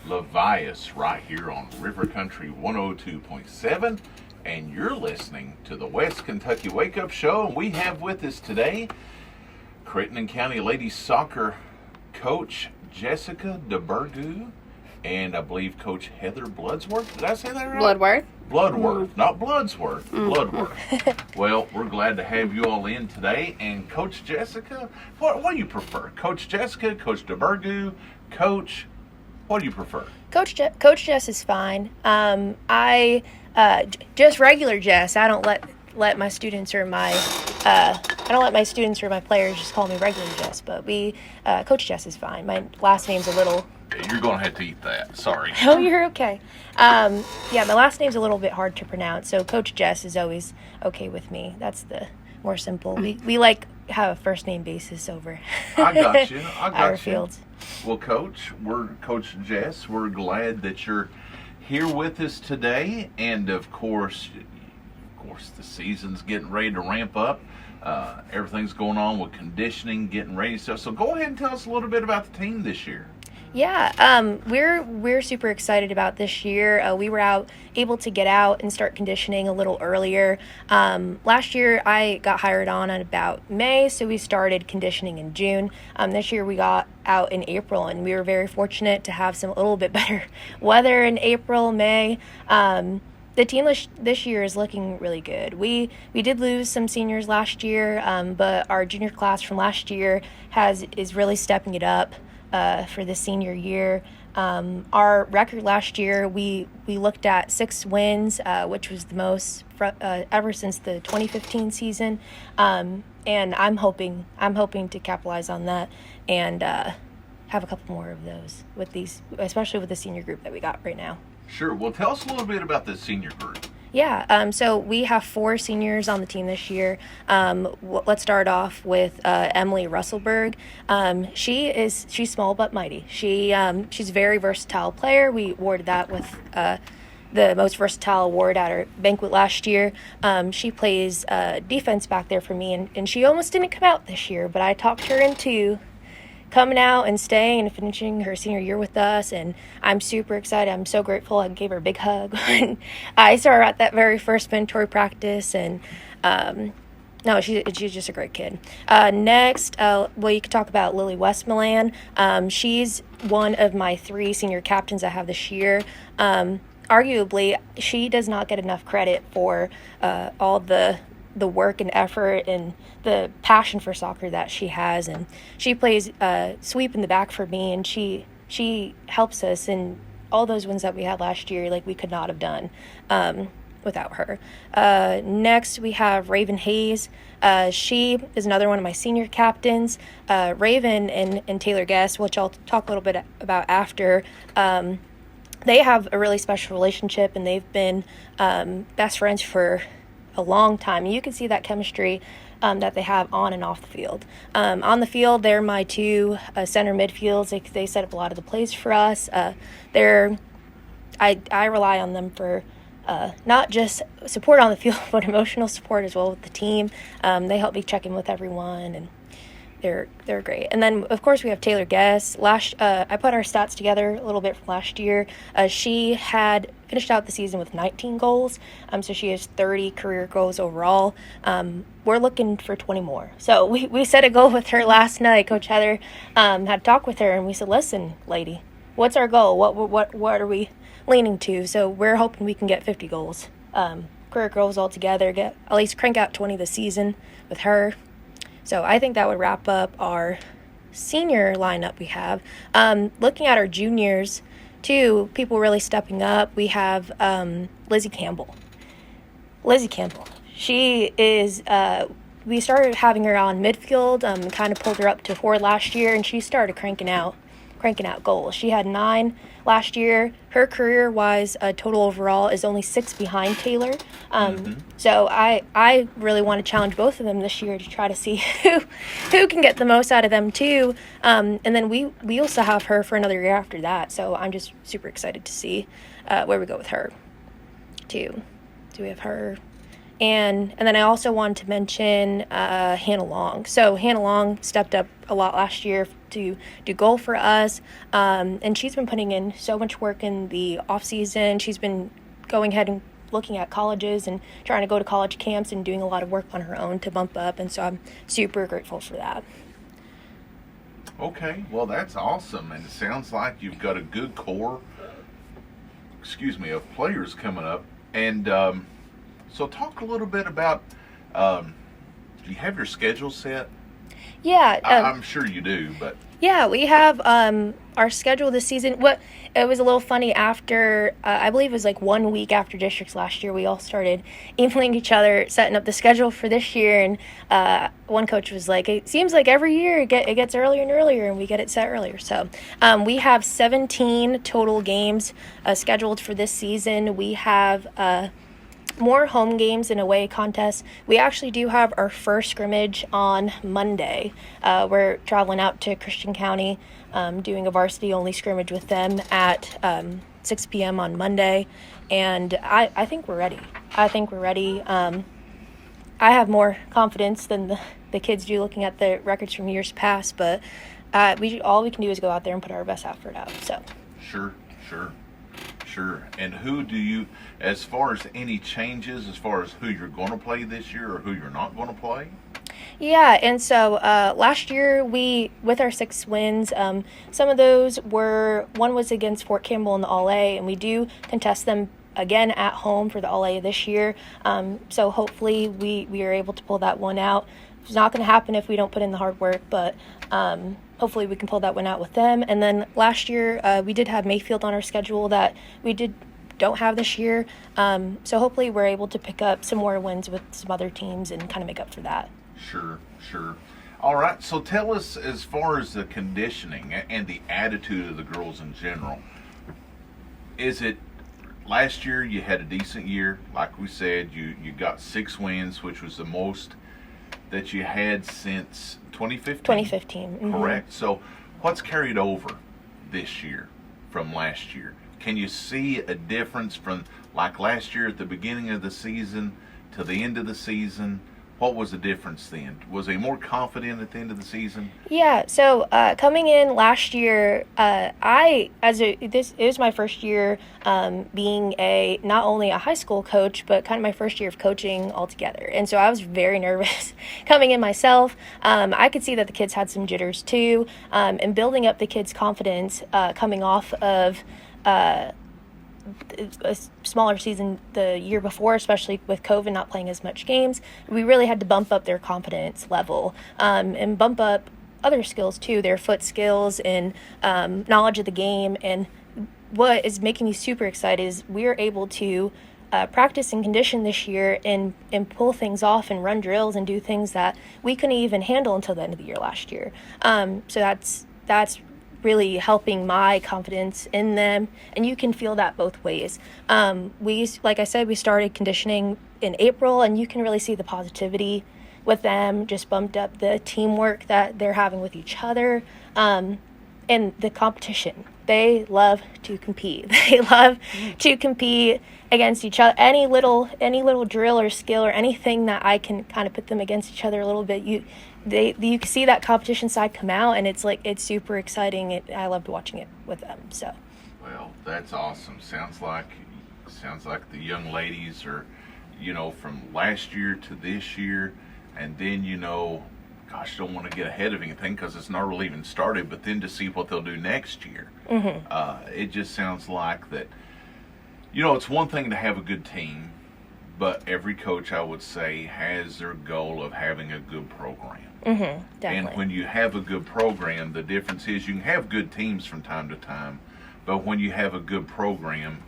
Levias right here on River Country 102.7, and you're listening to the West Kentucky Wake Up Show. And we have with us today Crittenden County Ladies Soccer coach Jessica DeBurgo, and I believe Coach Heather Bloodsworth. Did I say that right? Bloodworth. Bloodworth, not Bloodsworth, Bloodworth. Well, we're glad to have you all in today. And Coach Jessica, what do you prefer? Coach Jessica, Coach DeBurgo, Coach, what do you prefer? Coach Jess is fine. Just regular Jess. I don't let my students or my players just call me regular Jess. But Coach Jess is fine. My last name's a little. You're going to have to eat that. Sorry. Oh, you're okay. My last name's a little bit hard to pronounce, so Coach Jess is always okay with me. That's the more simple. We like have a first name basis over. I got you. Our fields. Well, Coach Jess. We're glad that you're here with us today, and of course, the season's getting ready to ramp up. Everything's going on with conditioning, getting ready stuff. So go ahead and tell us a little bit about the team this year. Yeah, we're super excited about this year. We were able to get out and start conditioning a little earlier. Last year I got hired on at about May, so we started conditioning in June. This year we got out in April, and we were very fortunate to have a little bit better weather in April, May. The team this year is looking really good. We did lose some seniors last year, but our junior class from last year is really stepping it up. For the senior year. Our record last year, we looked at 6 wins, which was the most ever since the 2015 season. And I'm hoping to capitalize on that and have a couple more of those especially with the senior group that we got right now. Sure. Well, tell us a little bit about the senior group. Yeah, so we have 4 seniors on the team this year. Let's start off with Emily Russellberg. She's small but mighty. She's a very versatile player. We awarded that with the most versatile award at our banquet last year. She plays defense back there for me, and she almost didn't come out this year, but I talked her into coming out and staying and finishing her senior year with us, and I'm super excited. I'm so grateful. I gave her a big hug when I saw her at that very first mentor practice, and she's just a great kid. Next, you could talk about Lily Westmoreland. She's one of my 3 senior captains I have this year. Arguably, she does not get enough credit for all the work and effort and the passion for soccer that she has, and she plays sweep in the back for me, and she helps us in all those wins that we had last year. Like, we could not have done without her. Next we have Raven Hayes. She is another one of my senior captains. Raven and Taylor Guest, which I'll talk a little bit about after, they have a really special relationship, and they've been best friends for a long time. You can see that chemistry that they have on and off the field. On the field, they're my 2 center midfields. They set up a lot of the plays for us. I rely on them for not just support on the field, but emotional support as well with the team. They help me check in with everyone, and they're great. And then, of course, we have Taylor Guest. I put our stats together a little bit from last year. She had finished out the season with 19 goals, so she has 30 career goals overall. We're looking for 20 more. So we set a goal with her last night. Coach Heather had a talk with her, and we said, listen, lady, what's our goal? What are we leaning to? So we're hoping we can get 50 goals. Career goals altogether, get at least crank out 20 this season with her. So I think that would wrap up our senior lineup we have. Looking at our juniors, too, people really stepping up. We have Lizzie Campbell. She is, we started having her on midfield, kind of pulled her up to forward last year, and she started cranking out goals. She had 9 last year. Her career-wise, total overall is only 6 behind Taylor. So I really want to challenge both of them this year to try to see who can get the most out of them too. And then we also have her for another year after that. So I'm just super excited to see where we go with her too. Do we have her? And then I also wanted to mention Hannah Long. So Hannah Long stepped up a lot last year to do goal for us. And she's been putting in so much work in the off season. She's been going ahead and looking at colleges and trying to go to college camps and doing a lot of work on her own to bump up. And so I'm super grateful for that. Okay, well, that's awesome. And it sounds like you've got a good core, of players coming up. And so talk a little bit about, do you have your schedule set? Yeah. I'm sure you do, but... Yeah, we have our schedule this season. It was a little funny after, I believe it was like 1 week after districts last year, we all started emailing each other, setting up the schedule for this year. And one coach was like, it seems like every year it gets earlier and earlier, and we get it set earlier. So we have 17 total games scheduled for this season. We have more home games and away contests. We actually do have our first scrimmage on Monday. We're traveling out to Christian County, doing a varsity only scrimmage with them at 6 p.m. on Monday. And I think we're ready. I have more confidence than the kids do looking at the records from years past, but all we can do is go out there and put our best effort out. So Sure. And who do you, as far as any changes, as far as who you're going to play this year or who you're not going to play? Yeah, and so last year with our 6 wins, some of those one was against Fort Campbell in the All-A, and we do contest them again at home for the All-A this year. So hopefully we are able to pull that one out. It's not going to happen if we don't put in the hard work, but hopefully we can pull that one out with them. And then last year we did have Mayfield on our schedule that we don't have this year. So hopefully we're able to pick up some more wins with some other teams and kind of make up for that. Sure. All right, so tell us, as far as the conditioning and the attitude of the girls in general, is it, last year you had a decent year, like we said, you got 6 wins, which was the most that you had since 2015? 2015. Mm-hmm. Correct. So what's carried over this year from last year? Can you see a difference from like last year at the beginning of the season to the end of the season? What was the difference then? Was they more confident at the end of the season? Yeah, so coming in last year, this is my first year being not only a high school coach, but kind of my first year of coaching altogether. And so I was very nervous coming in myself. I could see that the kids had some jitters too, and building up the kids' confidence coming off of a smaller season the year before, especially with COVID not playing as much games. We really had to bump up their confidence level and bump up other skills too, their foot skills and knowledge of the game. And what is making me super excited is we're able to practice and condition this year and pull things off and run drills and do things that we couldn't even handle until the end of the year last year. So that's really helping my confidence in them, and you can feel that both ways. Like I said, we started conditioning in April, and you can really see the positivity with them, just bumped up the teamwork that they're having with each other, and the competition. They love to compete. They love to compete against each other. Any little drill or skill or anything that I can kind of put them against each other a little bit, you can see that competition side come out, and it's super exciting. I loved watching it with them. So. Well, that's awesome. Sounds like the young ladies are, from last year to this year, and then gosh, don't want to get ahead of anything because it's not really even started. But then to see what they'll do next year, it just sounds like that. It's one thing to have a good team, but every coach, I would say, has their goal of having a good program. Definitely. And when you have a good program, the difference is you can have good teams from time to time, but when you have a good program,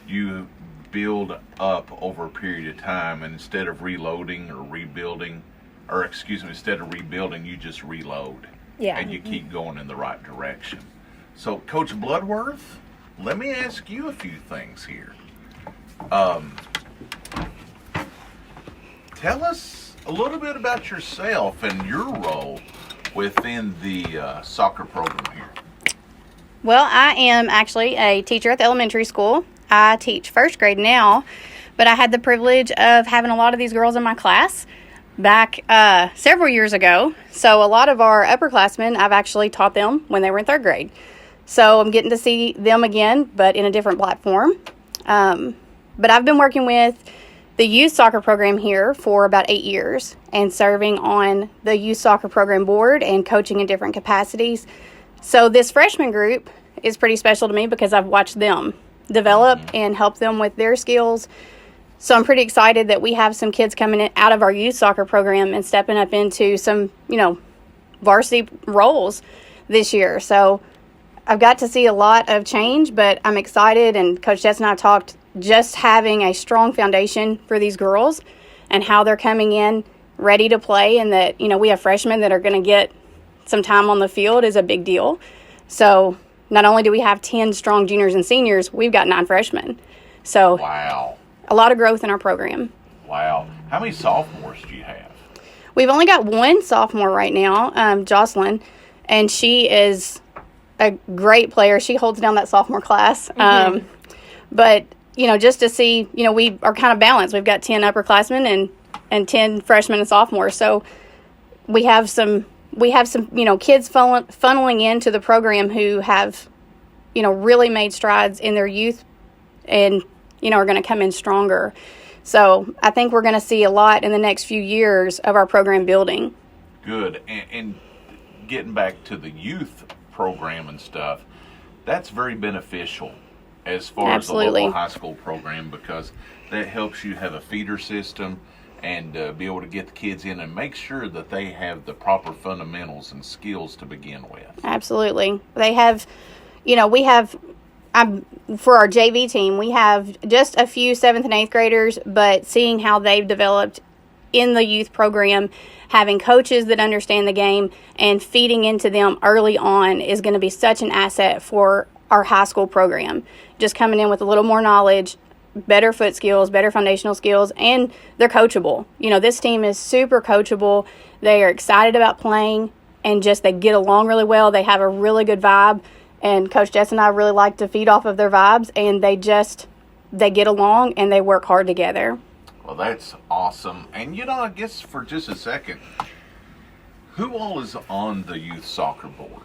you build up over a period of time, and instead of reloading or rebuilding, instead of rebuilding, you just reload. Yeah. And you keep going in the right direction. So, Coach Bloodworth, let me ask you a few things here. Tell us a little bit about yourself and your role within the soccer program here. Well, I am actually a teacher at the elementary school. I teach first grade now, but I had the privilege of having a lot of these girls in my class back several years ago. So a lot of our upperclassmen, I've actually taught them when they were in third grade. So I'm getting to see them again, but in a different platform. But I've been working with the youth soccer program here for about 8 years and serving on the youth soccer program board and coaching in different capacities. So this freshman group is pretty special to me because I've watched them develop and help them with their skills. So I'm pretty excited that we have some kids coming out of our youth soccer program and stepping up into some, varsity roles this year. So I've got to see a lot of change, but I'm excited. And Coach Jess and I talked just having a strong foundation for these girls and how they're coming in ready to play, and that, we have freshmen that are going to get some time on the field is a big deal. So not only do we have 10 strong juniors and seniors, we've got 9 freshmen. So wow. A lot of growth in our program. Wow. How many sophomores do you have? We've only got one sophomore right now, Jocelyn, and she is a great player. She holds down that sophomore class. But, just to see, we are kind of balanced. We've got 10 upperclassmen and 10 freshmen and sophomores. So we have some kids funneling into the program who have, really made strides in their youth and, are going to come in stronger. So I think we're going to see a lot in the next few years of our program building. Good. And getting back to the youth program and stuff, that's very beneficial as far Absolutely. as the local high school program, because that helps you have a feeder system and be able to get the kids in and make sure that they have the proper fundamentals and skills to begin with. Absolutely. They have, for our JV team, we have just a few 7th and 8th graders, but seeing how they've developed in the youth program, having coaches that understand the game and feeding into them early on is going to be such an asset for our high school program. Just coming in with a little more knowledge, better foot skills, better foundational skills, and they're coachable. This team is super coachable. They are excited about playing, and just they get along really well. They have a really good vibe, and Coach Jess and I really like to feed off of their vibes, and they get along and they work hard together. Well, that's awesome. And I guess for just a second, who all is on the youth soccer board?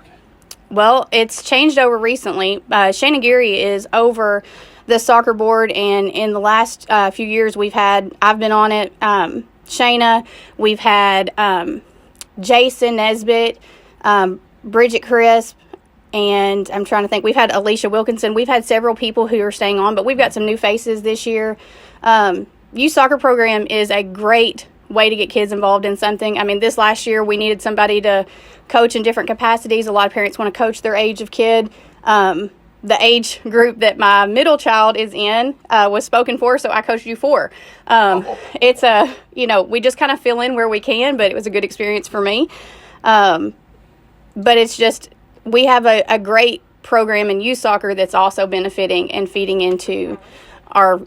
Well, it's changed over recently. Shayna Geary is over the soccer board, and in the last few years I've been on it. Shayna, we've had Jason Nesbitt, Bridget Crisp, and I'm trying to think, we've had Alicia Wilkinson. We've had several people who are staying on, but we've got some new faces this year. Youth soccer program is a great way to get kids involved in something. I mean, this last year we needed somebody to coach in different capacities. A lot of parents want to coach their age of kid. The age group that my middle child is in was spoken for, so I coached U4. It's we just kind of fill in where we can, but it was a good experience for me. But it's just, we have a great program in youth soccer that's also benefiting and feeding into our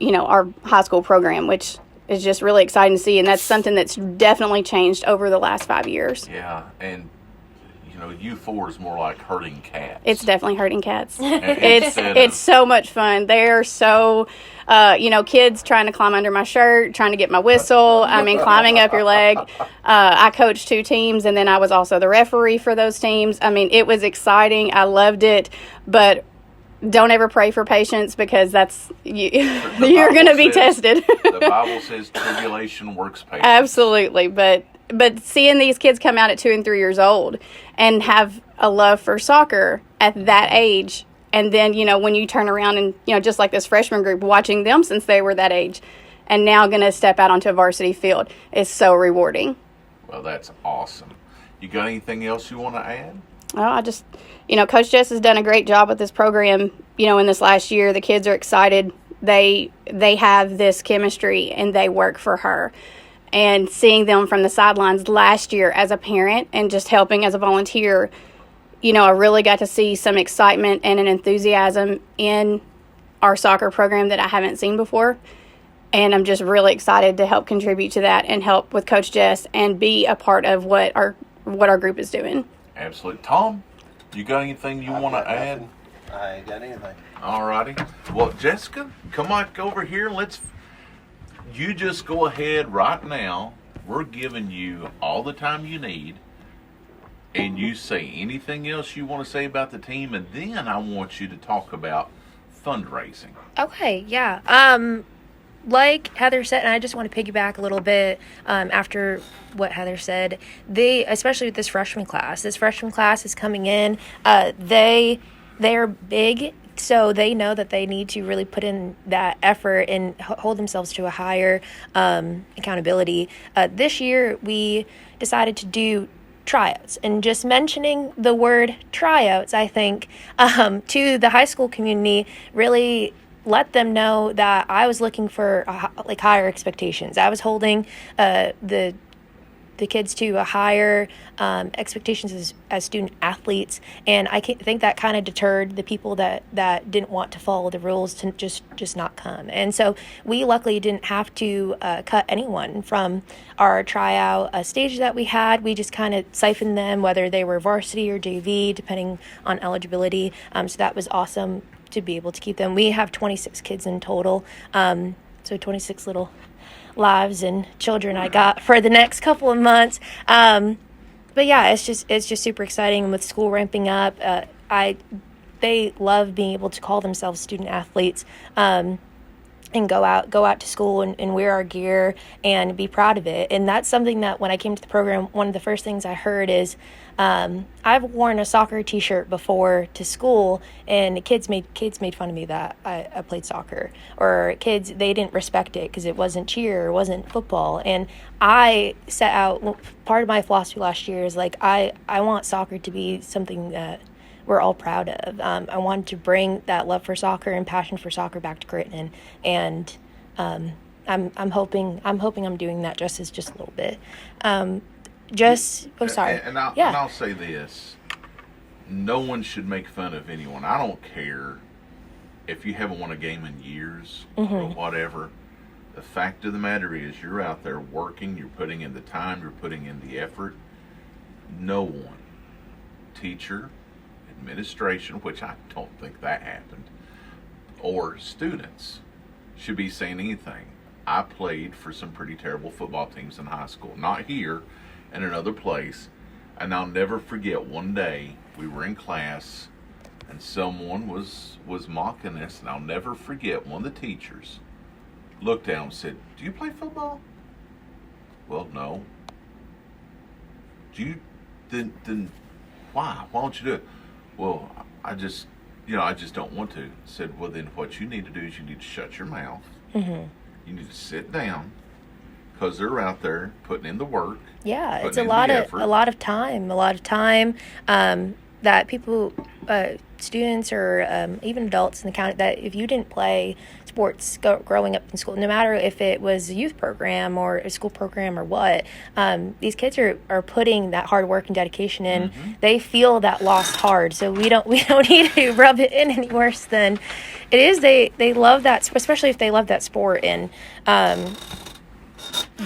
high school program, which is just really exciting to see. And that's something that's definitely changed over the last 5 years. Yeah. And U4 is more like herding cats. It's definitely herding cats. It's so much fun. They're so, kids trying to climb under my shirt, trying to get my whistle. Climbing up your leg. I coached 2 teams, and then I was also the referee for those teams. It was exciting. I loved it, but don't ever pray for patience, because you're going to be tested. The Bible says tribulation works patience. Absolutely, but seeing these kids come out at 2 and 3 years old and have a love for soccer at that age, and then, when you turn around and, just like this freshman group, watching them since they were that age and now going to step out onto a varsity field is so rewarding. Well, that's awesome. You got anything else you want to add? Well, I just, Coach Jess has done a great job with this program, in this last year. The kids are excited. They have this chemistry, and they work for her. And seeing them from the sidelines last year as a parent and just helping as a volunteer, I really got to see some excitement and an enthusiasm in our soccer program that I haven't seen before. And I'm just really excited to help contribute to that and help with Coach Jess and be a part of what our group is doing. Absolutely. Tom, you got anything you want to add? I ain't got anything. All righty. Well, Jessica, come on over here. You just go ahead right now, we're giving you all the time you need, and you say anything else you want to say about the team, and then I want you to talk about fundraising. Okay, yeah. Like Heather said, and I just want to piggyback a little bit after what Heather said. Especially with this freshman class is coming in. They're big, so they know that they need to really put in that effort and hold themselves to a higher accountability. This year, we decided to do tryouts, and just mentioning the word tryouts, I think, to the high school community really let them know that I was looking for higher expectations. I was holding the kids to a higher expectations as student athletes, and I think that kind of deterred the people that didn't want to follow the rules to just not come. And so we luckily didn't have to cut anyone from our tryout stage that we had. We just kind of siphoned them, whether they were varsity or JV, depending on eligibility. So that was awesome to be able to keep them. We have 26 kids in total, so 26 little lives and children I got for the next couple of months. But yeah, it's just super exciting with school ramping up. They love being able to call themselves student athletes, and go out to school and wear our gear and be proud of it. And that's something that when I came to the program, one of the first things I heard is, I've worn a soccer t-shirt before to school, and kids made fun of me that I played soccer, or kids, they didn't respect it because it wasn't cheer, it wasn't football. And I set out, part of my philosophy last year is I want soccer to be something that we're all proud of. I wanted to bring that love for soccer and passion for soccer back to Crittenden, and I'm hoping I'm doing that just a little bit. Sorry. And I'll say this: no one should make fun of anyone. I don't care if you haven't won a game in years or whatever. The fact of the matter is, you're out there working. You're putting in the time. You're putting in the effort. No one, teacher, administration, which I don't think that happened, or students should be saying anything. I played for some pretty terrible football teams in high school, not here, in another place, and I'll never forget one day we were in class and someone was mocking us, and I'll never forget one of the teachers looked down and said, "Do you play football?" "Well, no." "Do you then why don't you do it?" "Well, I just don't want to." Said, "Well, then what you need to do is you need to shut your mouth. You need to sit down, because they're out there putting in the work." Yeah, it's a lot of time that people, students or even adults in the county, that if you didn't play sports growing up in school, no matter if it was a youth program or a school program or what, these kids are putting that hard work and dedication in. They feel that loss hard, so we don't need to rub it in any worse than it is. They love that, especially if they love that sport, and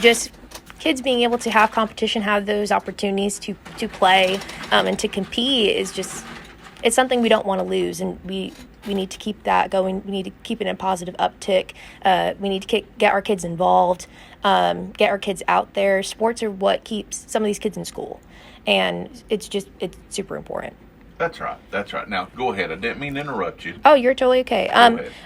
just kids being able to have competition, have those opportunities to play and to compete is just, it's something we don't want to lose, and we need to keep that going. We need to keep it in a positive uptick. We need to get our kids involved, get our kids out there. Sports are what keeps some of these kids in school, and it's super important. That's right. Now, go ahead. I didn't mean to interrupt you. Oh, you're totally okay.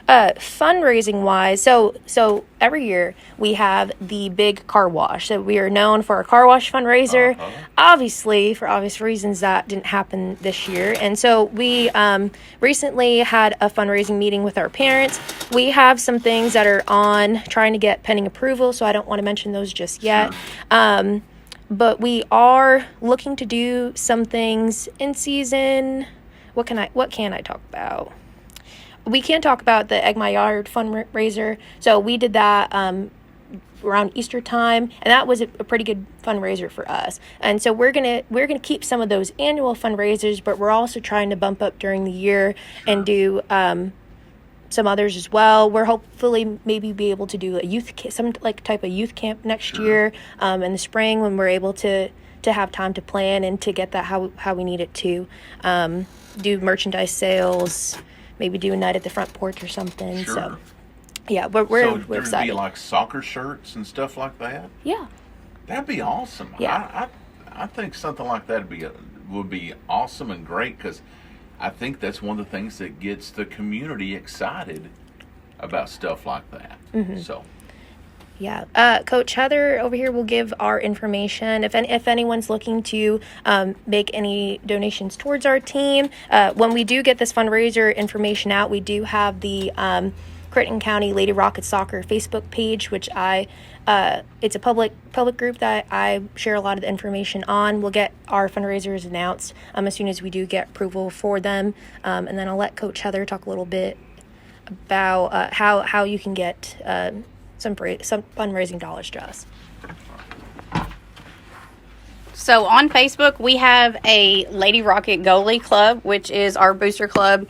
Fundraising wise, so every year we have the big car wash. So we are known for our car wash fundraiser. Obviously, for obvious reasons, that didn't happen this year. And so we recently had a fundraising meeting with our parents. We have some things that are on trying to get pending approval, so I don't want to mention those just yet. Sure. But we are looking to do some things in season. What can I talk about? We can talk about the Egg My Yard fundraiser. So we did that around Easter time, and that was a pretty good fundraiser for us. And so we're gonna keep some of those annual fundraisers, but we're also trying to bump up during the year and do some others as well. We're hopefully maybe be able to do a some type of youth camp next year in the spring, when we're able to have time to plan and to get that how we need it to. Do merchandise sales, maybe do a night at the front porch or something. Sure. So yeah, we're excited. Be like soccer shirts and stuff like that? Yeah. That'd be awesome. Yeah. I think something like that would be awesome and great, because I think that's one of the things that gets the community excited about stuff like that. So. Yeah, Coach Heather over here will give our information. If anyone's looking to make any donations towards our team, when we do get this fundraiser information out, we do have the Crittenden County Lady Rocket Soccer Facebook page, which it's a public group that I share a lot of the information on. We'll get our fundraisers announced as soon as we do get approval for them, and then I'll let Coach Heather talk a little bit about how you can get some fundraising dollars to us. So on Facebook, we have a Lady Rocket Goalie Club, which is our booster club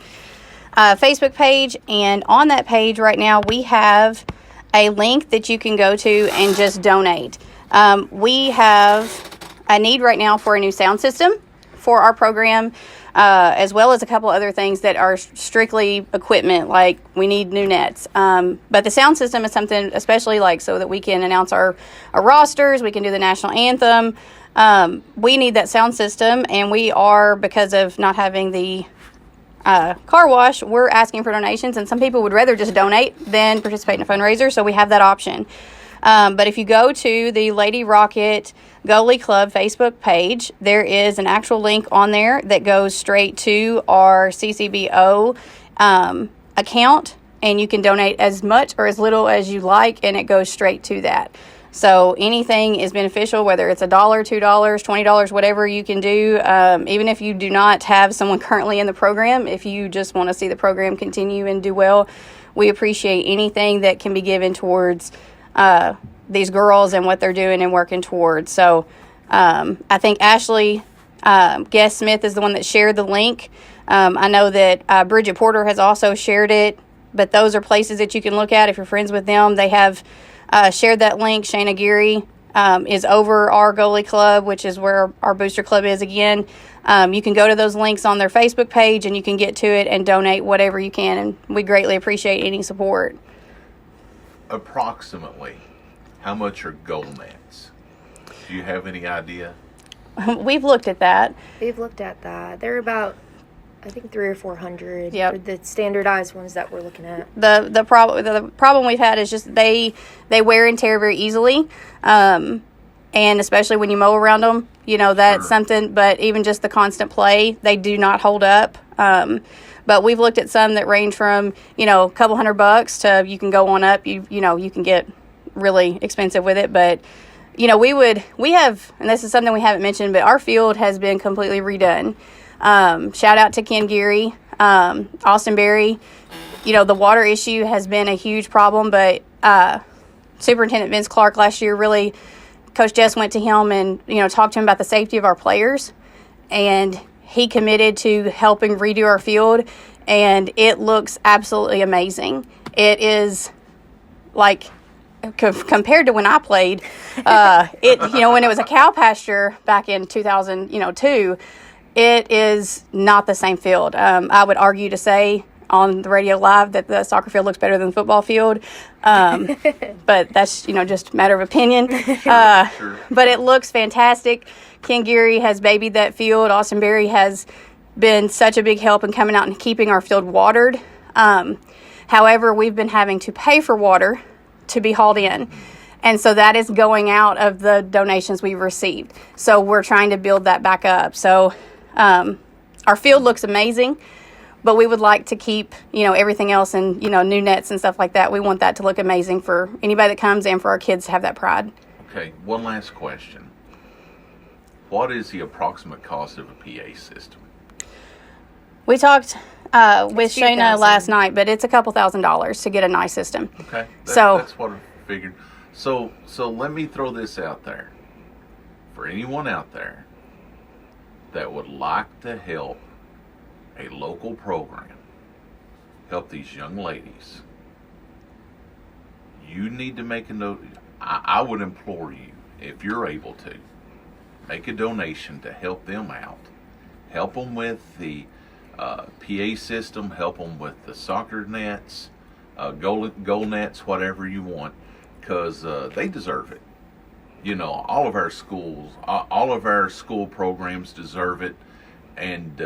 Facebook page. And on that page right now, we have a link that you can go to and just donate. We have a need right now for a new sound system for our program, as well as a couple other things that are strictly equipment, like we need new nets. But the sound system is something, especially like so that we can announce our rosters, we can do the national anthem. We need that sound system, and we are, because of not having the car wash, we're asking for donations, and some people would rather just donate than participate in a fundraiser, so we have that option. But if you go to the Lady Rocket Goalie Club Facebook page, there is an actual link on there that goes straight to our CCBO account, and you can donate as much or as little as you like, and it goes straight to that. So anything is beneficial, whether it's $1, $2, $20, whatever you can do. Even if you do not have someone currently in the program, if you just want to see the program continue and do well, we appreciate anything that can be given towards these girls and what they're doing and working towards. So I think Ashley Guest Smith is the one that shared the link. I know that Bridget Porter has also shared it, but those are places that you can look at if you're friends with them. They have shared that link. Shayna Geary is over our goalie club, which is where our booster club is again. You can go to those links on their Facebook page, and you can get to it and donate whatever you can, and we greatly appreciate any support. Approximately, how much are goal nets? Do you have any idea? We've looked at that. They're about, I think, 300 or 400. Yep. For the standardized ones that we're looking at. The problem we've had is just they wear and tear very easily, and especially when you mow around them, that's something. But even just the constant play, they do not hold up. But we've looked at some that range from a couple $100 to you can go on up. You can get really expensive with it, but we have, and this is something we haven't mentioned, but our field has been completely redone. Shout out to Ken Geary, Austin Berry. The water issue has been a huge problem, but Superintendent Vince Clark last year really, Coach Jess went to him and talked to him about the safety of our players, and he committed to helping redo our field, and it looks absolutely amazing. It is like compared to when I played, when it was a cow pasture back in 2002. It is not the same field. I would argue to say on the radio live that the soccer field looks better than the football field. But that's, just a matter of opinion. Sure. But it looks fantastic. Ken Geary has babied that field. Austin Berry has been such a big help in coming out and keeping our field watered. However, we've been having to pay for water to be hauled in. And so that is going out of the donations we've received. So we're trying to build that back up. So our field looks amazing, but we would like to keep, everything else and, new nets and stuff like that. We want that to look amazing for anybody that comes and for our kids to have that pride. Okay, one last question. What is the approximate cost of a PA system? We talked with Shayna $2,000 last night, but it's a couple $1,000s to get a nice system. Okay, So that's what I figured. So let me throw this out there. For anyone out there that would like to help a local program, help these young ladies, you need to make a note. I would implore you, if you're able to, make a donation to help them out. Help them with the PA system, help them with the soccer nets, goal nets, whatever you want, because they deserve it. you know, all of our schools, all of our school programs deserve it. And,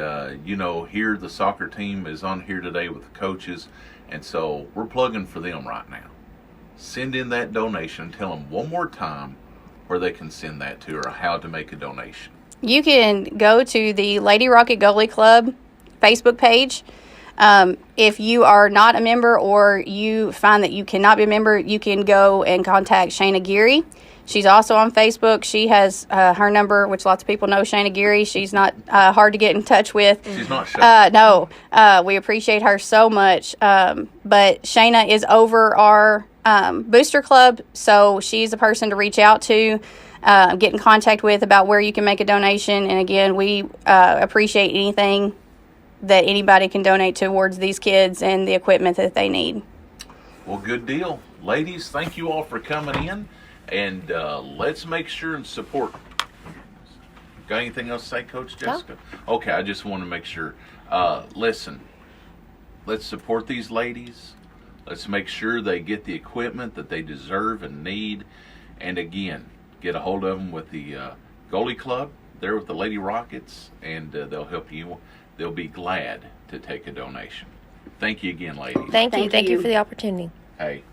you know, here the soccer team is on here today with the coaches. And so we're plugging for them right now. Send in that donation. Tell them one more time where they can send that to or how to make a donation. You can go to the Lady Rocket Goalie Club Facebook page. If you are not a member or you find that you cannot be a member, you can go and contact Shayna Geary. She's also on Facebook. She has her number, which lots of people know Shayna Geary. She's not hard to get in touch with. She's not shy. No, we appreciate her so much. But Shayna is over our booster club, so she's a person to reach out to, get in contact with about where you can make a donation. And again, we appreciate anything that anybody can donate towards these kids and the equipment that they need. Well, good deal. Ladies, thank you all for coming in. And let's make sure and support. Got anything else to say, Coach Jessica? No. Okay, I just want to make sure. Listen, let's support these ladies. Let's make sure they get the equipment that they deserve and need. And again, get a hold of them with the goalie club there with the Lady Rockets, and they'll help you. They'll be glad to take a donation. Thank you again, ladies. Thank you for the opportunity. Hey.